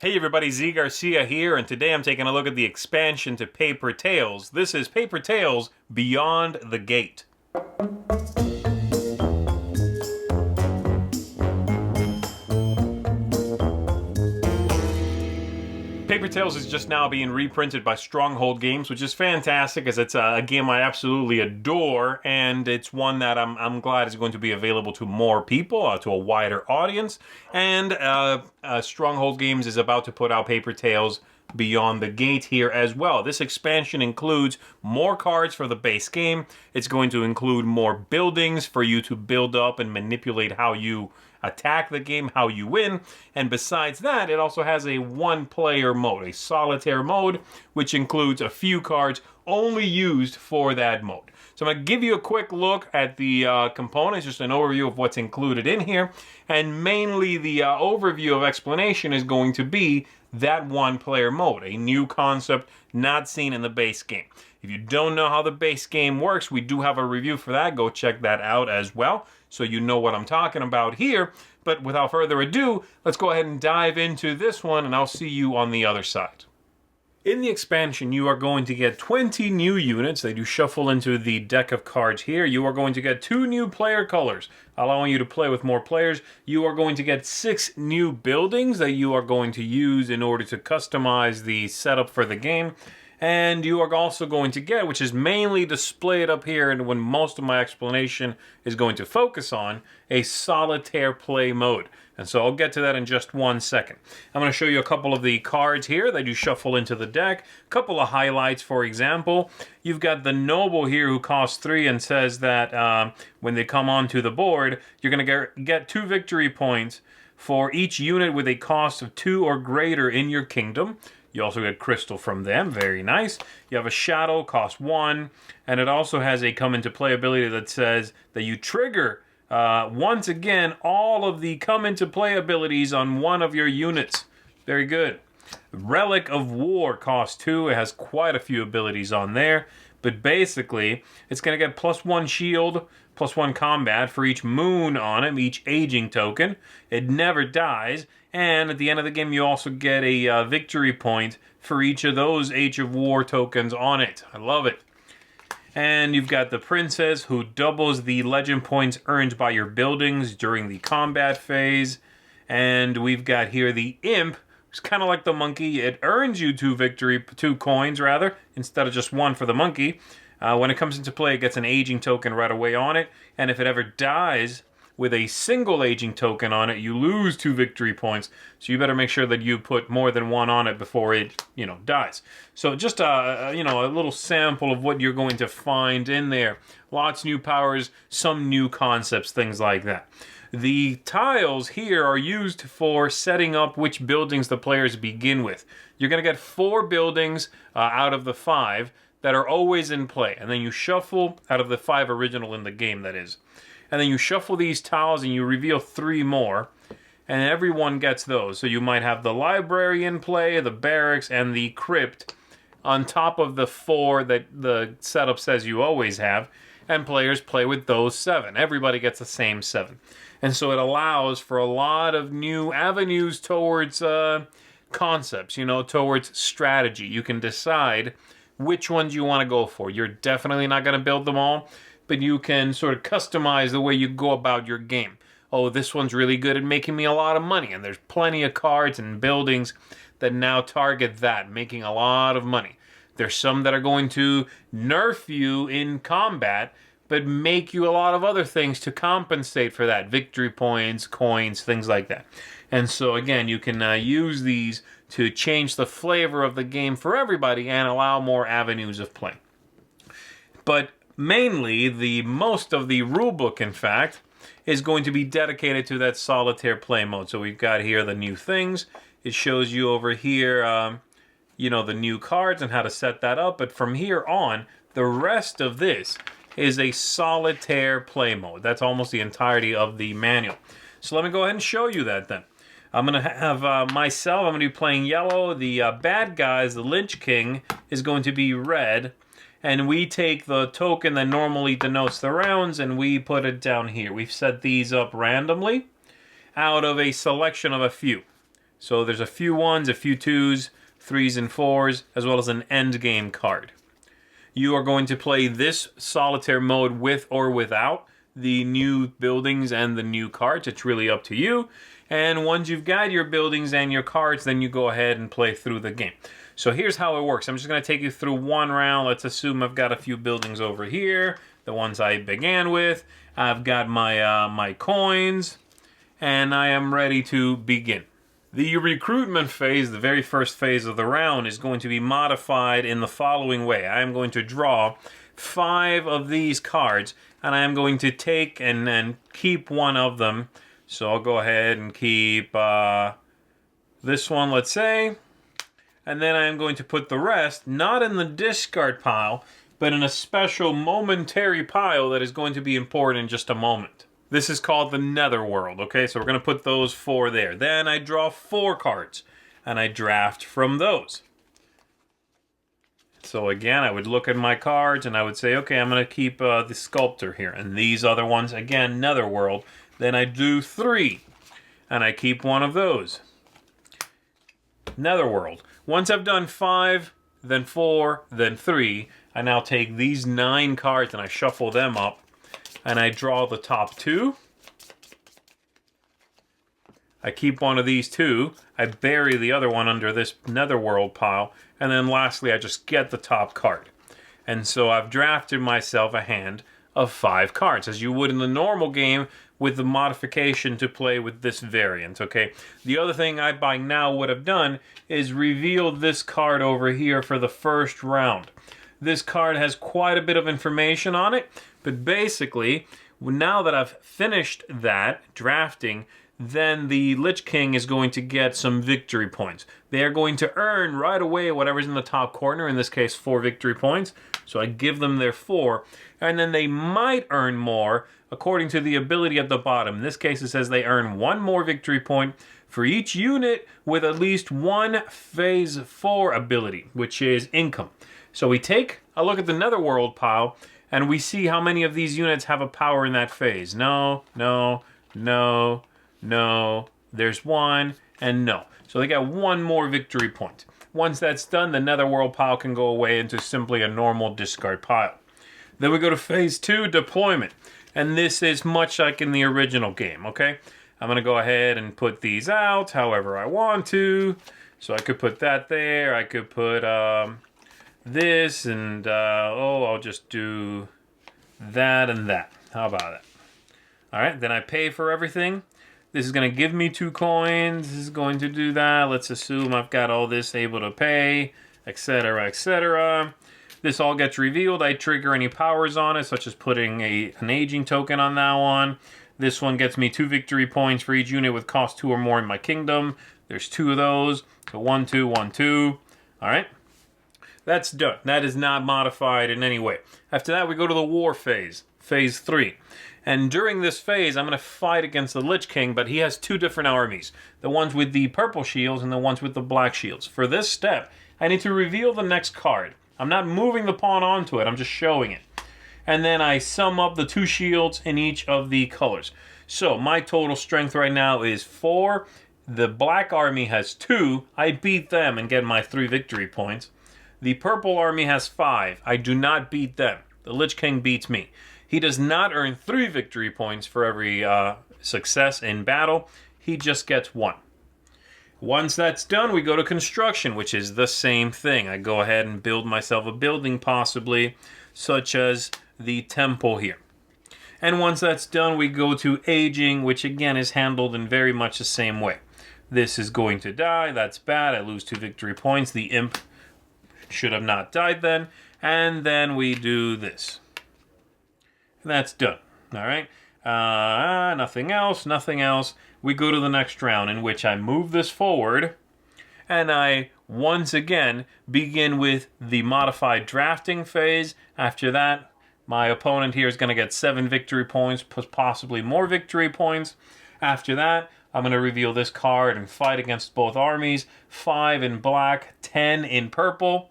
Hey everybody, Garcia here, and today I'm taking a look at the expansion to Paper Tales. This is Paper Tales Beyond the Gate. Paper Tales is just now being reprinted by Stronghold Games, which is fantastic, as it's a game I absolutely adore, and it's one that I'm glad is going to be available to more people, to a wider audience. And Stronghold Games is about to put out Paper Tales Beyond the Gate here as well. This expansion includes more cards for the base game. It's going to include more buildings for you to build up and manipulate how you attack the game, how you win. And besides that, it also has a one-player mode, a solitaire mode, which includes a few cards only used for that mode. So I'm going to give you a quick look at the components, just an overview of what's included in here. And mainly the overview of explanation is going to be that one-player mode, a new concept not seen in the base game. If you don't know how the base game works, we do have a review for that. Go check that out as well, so you know what I'm talking about here. But without further ado, let's go ahead and dive into this one, and I'll see you on the other side. In the expansion, you are going to get 20 new units that you shuffle into the deck of cards here. You are going to get 2 new player colors, allowing you to play with more players. You are going to get 6 new buildings that you are going to use in order to customize the setup for the game. And you are also going to get, which is mainly displayed up here and when most of my explanation is going to focus on, a solitaire play mode. And so I'll get to that in just one second. I'm going to show you a couple of the cards here that you shuffle into the deck. A couple of highlights, for example. You've got the Noble here who costs 3 and says that when they come onto the board, you're going to get 2 victory points for each unit with a cost of 2 or greater in your kingdom. You also get crystal from them, very nice. You have a shadow, cost 1, and it also has a come into play ability that says that you trigger once again all of the come into play abilities on one of your units. Very good. Relic of War costs 2. It has quite a few abilities on there, but basically it's going to get +1 shield, +1 combat for each moon on him, each aging token. It never dies, and at the end of the game you also get a victory point for each of those Age of War tokens on it. I love it. And you've got the Princess, who doubles the legend points earned by your buildings during the combat phase. And we've got here the Imp, it's kind of like the monkey. It earns you 2 coins rather, instead of just 1 for the monkey. When it comes into play, it gets an aging token right away on it. And if it ever dies with a single aging token on it, you lose 2 victory points. So you better make sure that you put more than 1 on it before it, dies. So just a little sample of what you're going to find in there. Lots new powers, some new concepts, things like that. The tiles here are used for setting up which buildings the players begin with. You're going to get 4 buildings out of the 5 that are always in play. And then you shuffle out of the 5 original in the game, that is. And then you shuffle these tiles and you reveal 3 more. And everyone gets those. So you might have the library in play, the barracks, and the crypt on top of the 4 that the setup says you always have. And players play with those 7. Everybody gets the same 7. And so it allows for a lot of new avenues towards concepts, towards strategy. You can decide which ones you want to go for. You're definitely not going to build them all, but you can sort of customize the way you go about your game. Oh, this one's really good at making me a lot of money, and there's plenty of cards and buildings that now target that, making a lot of money. There's some that are going to nerf you in combat, but make you a lot of other things to compensate for that. Victory points, coins, things like that. And so again, you can use these to change the flavor of the game for everybody and allow more avenues of play. But mainly, the most of the rulebook, in fact, is going to be dedicated to that solitaire play mode. So we've got here the new things. It shows you over here, the new cards and how to set that up. But from here on, the rest of this is a solitaire play mode. That's almost the entirety of the manual. So let me go ahead and show you that then. I'm going to have myself, I'm going to be playing yellow. The bad guys, the Lynch King, is going to be red. And we take the token that normally denotes the rounds and we put it down here. We've set these up randomly out of a selection of a few. So there's a few 1s, a few 2s, 3s and 4s, as well as an end game card. You are going to play this solitaire mode with or without the new buildings and the new cards. It's really up to you. And once you've got your buildings and your cards, then you go ahead and play through the game. So here's how it works. I'm just going to take you through one round. Let's assume I've got a few buildings over here, the ones I began with. I've got my coins, and I am ready to begin. The recruitment phase, the very first phase of the round, is going to be modified in the following way. I am going to draw 5 of these cards, and I am going to take and then keep one of them. So I'll go ahead and keep this one, let's say. And then I am going to put the rest, not in the discard pile, but in a special momentary pile that is going to be important in just a moment. This is called the Netherworld, okay? So we're going to put those 4 there. Then I draw 4 cards, and I draft from those. So again, I would look at my cards, and I would say, okay, I'm going to keep the Sculptor here. And these other ones, again, Netherworld. Then I do 3, and I keep one of those. Netherworld. Once I've done 5, then 4, then 3, I now take these 9 cards and I shuffle them up, and I draw the top 2. I keep one of these 2. I bury the other one under this Netherworld pile, and then lastly I just get the top card. And so I've drafted myself a hand of 5 cards, as you would in the normal game, with the modification to play with this variant, okay? The other thing I by now would have done is revealed this card over here for the first round. This card has quite a bit of information on it, but basically, now that I've finished that drafting, then the Lich King is going to get some victory points. They are going to earn right away whatever's in the top corner, in this case 4 victory points. So I give them their 4, and then they might earn more according to the ability at the bottom. In this case it says they earn 1 more victory point for each unit with at least 1 phase 4 ability, which is income. So we take a look at the Netherworld pile, and we see how many of these units have a power in that phase. No, no, no, no, there's 1, and no. So they got 1 more victory point. Once that's done, the Netherworld pile can go away into simply a normal discard pile. Then we go to phase 2, deployment. And this is much like in the original game, okay? I'm going to go ahead and put these out however I want to. So I could put that there. I could put this and, I'll just do that and that. How about that? All right, then I pay for everything. This is going to give me 2 coins. This is going to do that. Let's assume I've got all this able to pay, etc., etc. This all gets revealed. I trigger any powers on it, such as putting an aging token on that one. This one gets me 2 victory points for each unit with cost 2 or more in my kingdom. There's 2 of those. So 1, 2, 1, 2. All right. That's done. That is not modified in any way. After that, we go to the war phase, phase 3. And during this phase, I'm going to fight against the Lich King, but he has 2 different armies. The ones with the purple shields and the ones with the black shields. For this step, I need to reveal the next card. I'm not moving the pawn onto it, I'm just showing it. And then I sum up the 2 shields in each of the colors. So my total strength right now is 4. The black army has 2. I beat them and get my 3 victory points. The purple army has 5. I do not beat them. The Lich King beats me. He does not earn 3 victory points for every success in battle. He just gets 1. Once that's done, we go to construction, which is the same thing. I go ahead and build myself a building, possibly, such as the temple here. And once that's done, we go to aging, which again is handled in very much the same way. This is going to die. That's bad. I lose 2 victory points. The imp should have not died then. And then we do this. And that's done. All right. Nothing else. Nothing else. We go to the next round, in which I move this forward, and I once again begin with the modified drafting phase. After that, my opponent here is going to get 7 victory points, possibly more victory points. After that, I'm going to reveal this card and fight against both armies. 5 in black, 10 in purple.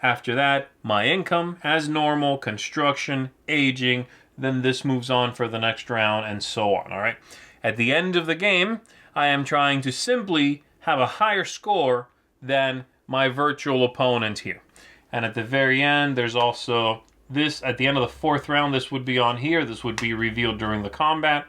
After that, my income, as normal, construction, aging. Then this moves on for the next round, and so on, all right? At the end of the game, I am trying to simply have a higher score than my virtual opponent here. And at the very end, there's also this. At the end of the fourth round, this would be on here. This would be revealed during the combat.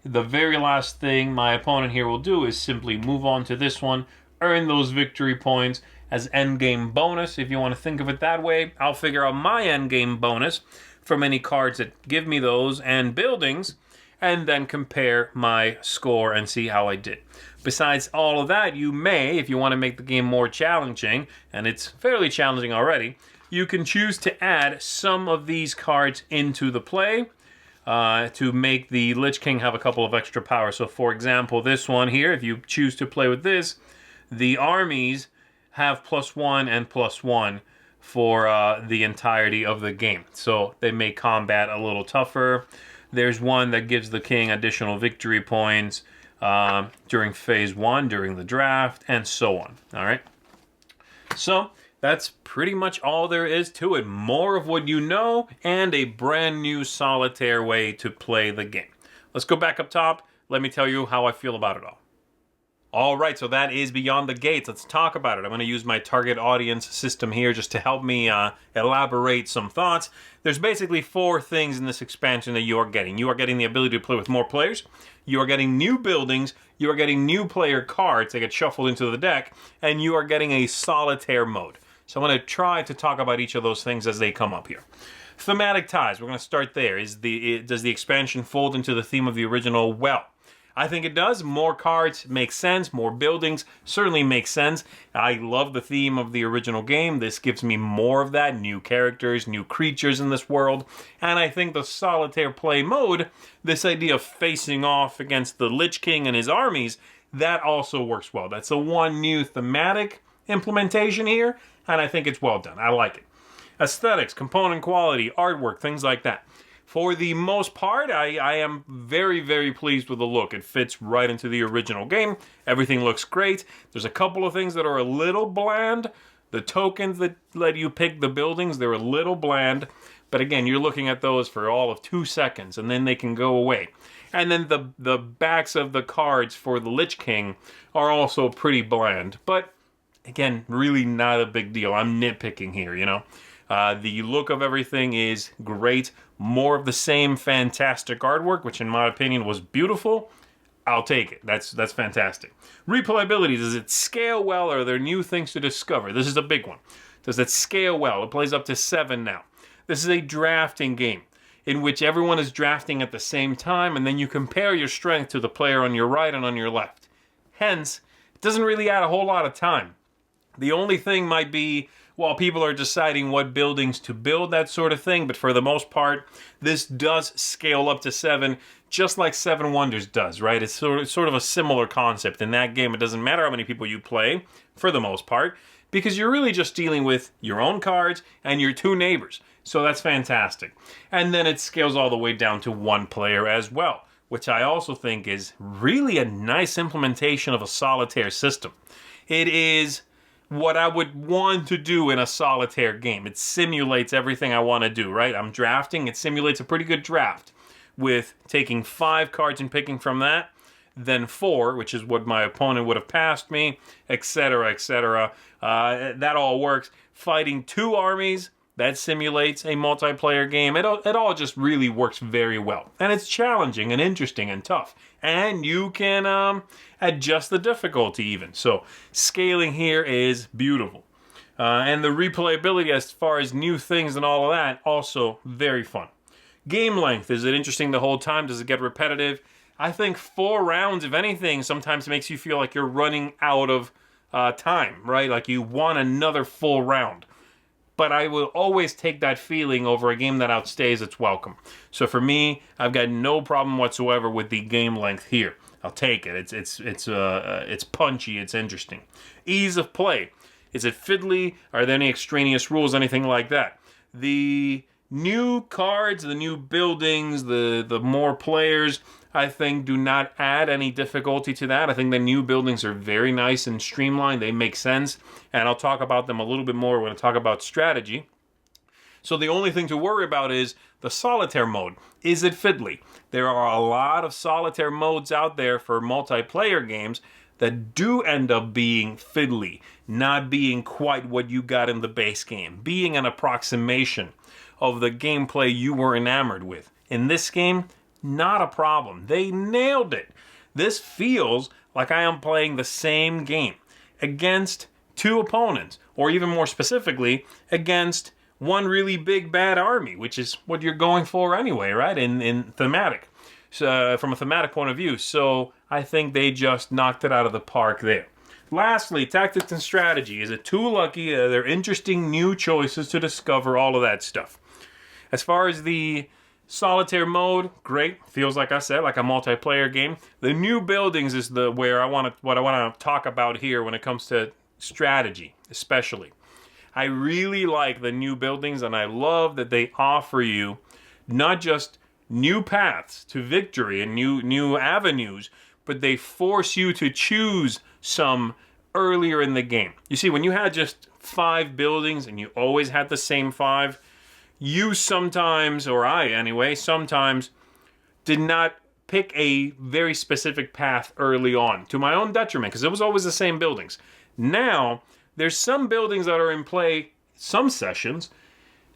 The very last thing my opponent here will do is simply move on to this one, earn those victory points as endgame bonus, if you want to think of it that way. I'll figure out my endgame bonus from any cards that give me those and buildings, and then compare my score and see how I did. Besides all of that, you may, if you want to make the game more challenging, and it's fairly challenging already, you can choose to add some of these cards into the play to make the Lich King have a couple of extra powers. So for example, this one here, if you choose to play with this, the armies have +1 and +1 for the entirety of the game. So they make combat a little tougher. There's one that gives the king additional victory points during phase 1, during the draft, and so on. All right. So that's pretty much all there is to it. More of what you know, and a brand new solitaire way to play the game. Let's go back up top. Let me tell you how I feel about it all. All right, so that is Beyond the Gates. Let's talk about it. I'm going to use my target audience system here just to help me elaborate some thoughts. There's basically 4 things in this expansion that you are getting. You are getting the ability to play with more players. You are getting new buildings. You are getting new player cards that get shuffled into the deck. And you are getting a solitaire mode. So I'm going to try to talk about each of those things as they come up here. Thematic ties. We're going to start there. Does the expansion fold into the theme of the original? Well, I think it does. More cards make sense. More buildings certainly make sense. I love the theme of the original game. This gives me more of that. New characters, new creatures in this world. And I think the solitaire play mode, this idea of facing off against the Lich King and his armies, that also works well. That's a one new thematic implementation here, and I think it's well done. I like it. Aesthetics, component quality, artwork, things like that. For the most part, I am very, very pleased with the look. It fits right into the original game. Everything looks great. There's a couple of things that are a little bland. The tokens that let you pick the buildings, they're a little bland. But again, you're looking at those for all of 2 seconds, and then they can go away. And then the backs of the cards for the Lich King are also pretty bland. But again, really not a big deal. I'm nitpicking here, you know. The look of everything is great. More of the same fantastic artwork, which in my opinion was beautiful. I'll take it. That's fantastic. Replayability. Does it scale well? Or are there new things to discover? This is a big one. Does it scale well? It plays up to 7 now. This is a drafting game in which everyone is drafting at the same time, and then you compare your strength to the player on your right and on your left. Hence, it doesn't really add a whole lot of time. The only thing might be while people are deciding what buildings to build, that sort of thing. But for the most part, this does scale up to 7, just like Seven Wonders does, right? It's sort of a similar concept. In that game, it doesn't matter how many people you play, for the most part, because you're really just dealing with your own cards and your 2 neighbors. So that's fantastic. And then it scales all the way down to 1 player as well, which I also think is really a nice implementation of a solitaire system. It is what I would want to do in a solitaire game. It simulates everything I want to do, right? I'm drafting. It simulates a pretty good draft with taking 5 cards and picking from that, then 4, which is what my opponent would have passed me, etc., etc. That all works. Fighting 2 armies, that simulates a multiplayer game. It all just really works very well. And it's challenging and interesting and tough. And you can adjust the difficulty even. So scaling here is beautiful. And the replayability as far as new things and all of that, also very fun. Game length, is it interesting the whole time? Does it get repetitive? I think 4 rounds, if anything, sometimes makes you feel like you're running out of time, right? Like you want another full round. But I will always take that feeling over a game that outstays its welcome. So for me, I've got no problem whatsoever with the game length here. I'll take it. It's punchy. It's interesting. Ease of play. Is it fiddly? Are there any extraneous rules? Anything like that? The new cards, the new buildings, the more players, I think do not add any difficulty to that. I think the new buildings are very nice and streamlined. They make sense. And I'll talk about them a little bit more when I talk about strategy. So the only thing to worry about is the solitaire mode. Is it fiddly? There are a lot of solitaire modes out there for multiplayer games, that do end up being fiddly, not being quite what you got in the base game, being an approximation of the gameplay you were enamored with. In this game, not a problem. They nailed it. This feels like I am playing the same game against two opponents, or even more specifically, against one really big bad army, which is what you're going for anyway, right? In thematic, so, from a thematic point of view. So I think they just knocked it out of the park there. Lastly, tactics and strategy. Is it too lucky? They're interesting new choices to discover, all of that stuff. As far as the solitaire mode, great. Feels like I said, like a multiplayer game. The new buildings is what I want to talk about here when it comes to strategy, especially. I really like the new buildings, and I love that they offer you not just new paths to victory and new avenues, but they force you to choose some earlier in the game. You see, when you had just 5 buildings and you always had the same 5, you sometimes, or I anyway, sometimes did not pick a very specific path early on, to my own detriment, because it was always the same buildings. Now, there's some buildings that are in play, some sessions,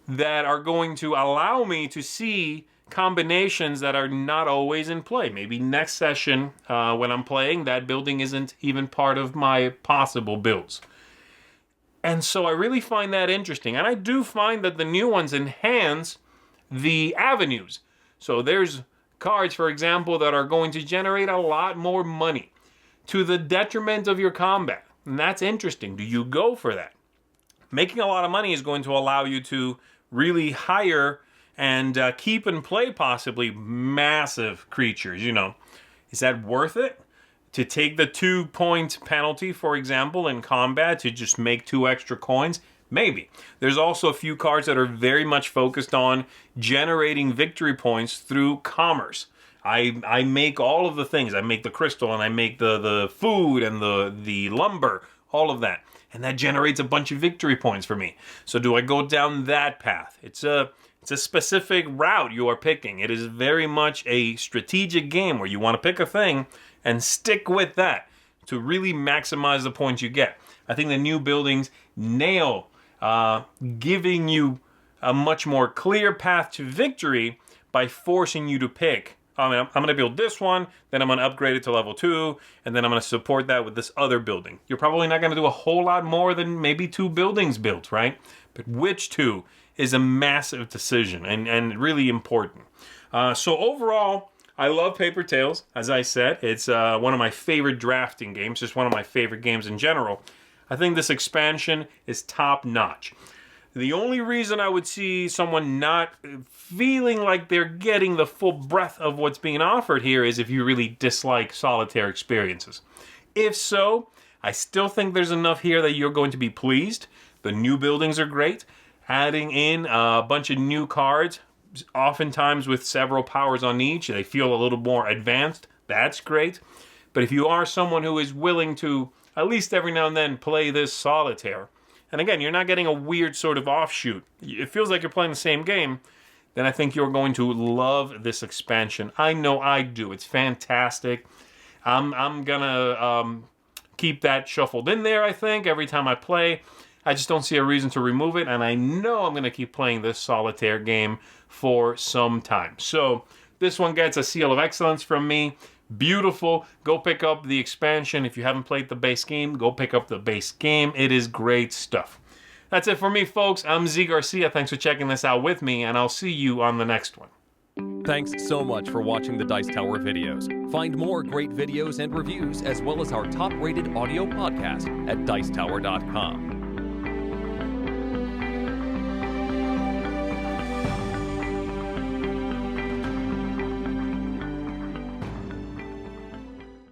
that are going to allow me to see combinations that are not always in play. Maybe next session, when I'm playing, that building isn't even part of my possible builds. And so I really find that interesting. And I do find that the new ones enhance the avenues. So there's cards, for example, that are going to generate a lot more money to the detriment of your combat. And that's interesting. Do you go for that? Making a lot of money is going to allow you to really hire and keep and play possibly massive creatures, you know. Is that worth it? To take the 2-point penalty, for example, in combat to just make 2 extra coins? Maybe. There's also a few cards that are very much focused on generating victory points through commerce. I make all of the things. I make the crystal, and I make the food and the lumber, all of that. And that generates a bunch of victory points for me. So do I go down that path? It's a specific route you are picking. It is very much a strategic game where you want to pick a thing and stick with that to really maximize the points you get. I think the new buildings nail giving you a much more clear path to victory by forcing you to pick. I'm going to build this one, then I'm going to upgrade it to level 2, and then I'm going to support that with this other building. You're probably not going to do a whole lot more than maybe 2 buildings built, right? But which 2 is a massive decision and really important. So overall, I love Paper Tales. As I said, it's one of my favorite drafting games, just one of my favorite games in general. I think this expansion is top notch. The only reason I would see someone not feeling like they're getting the full breadth of what's being offered here is if you really dislike solitaire experiences. If so, I still think there's enough here that you're going to be pleased. The new buildings are great. Adding in a bunch of new cards, oftentimes with several powers on each, they feel a little more advanced. That's great. But if you are someone who is willing to, at least every now and then, play this solitaire, and again, you're not getting a weird sort of offshoot, it feels like you're playing the same game, then I think you're going to love this expansion. I know I do. It's fantastic. I'm gonna keep that shuffled in there, I think, every time I play. I just don't see a reason to remove it, and I know I'm going to keep playing this solitaire game for some time. So this one gets a seal of excellence from me. Beautiful. Go pick up the expansion. If you haven't played the base game, go pick up the base game. It is great stuff. That's it for me, folks. I'm Z Garcia. Thanks for checking this out with me, and I'll see you on the next one. Thanks so much for watching the Dice Tower videos. Find more great videos and reviews, as well as our top-rated audio podcast at Dicetower.com.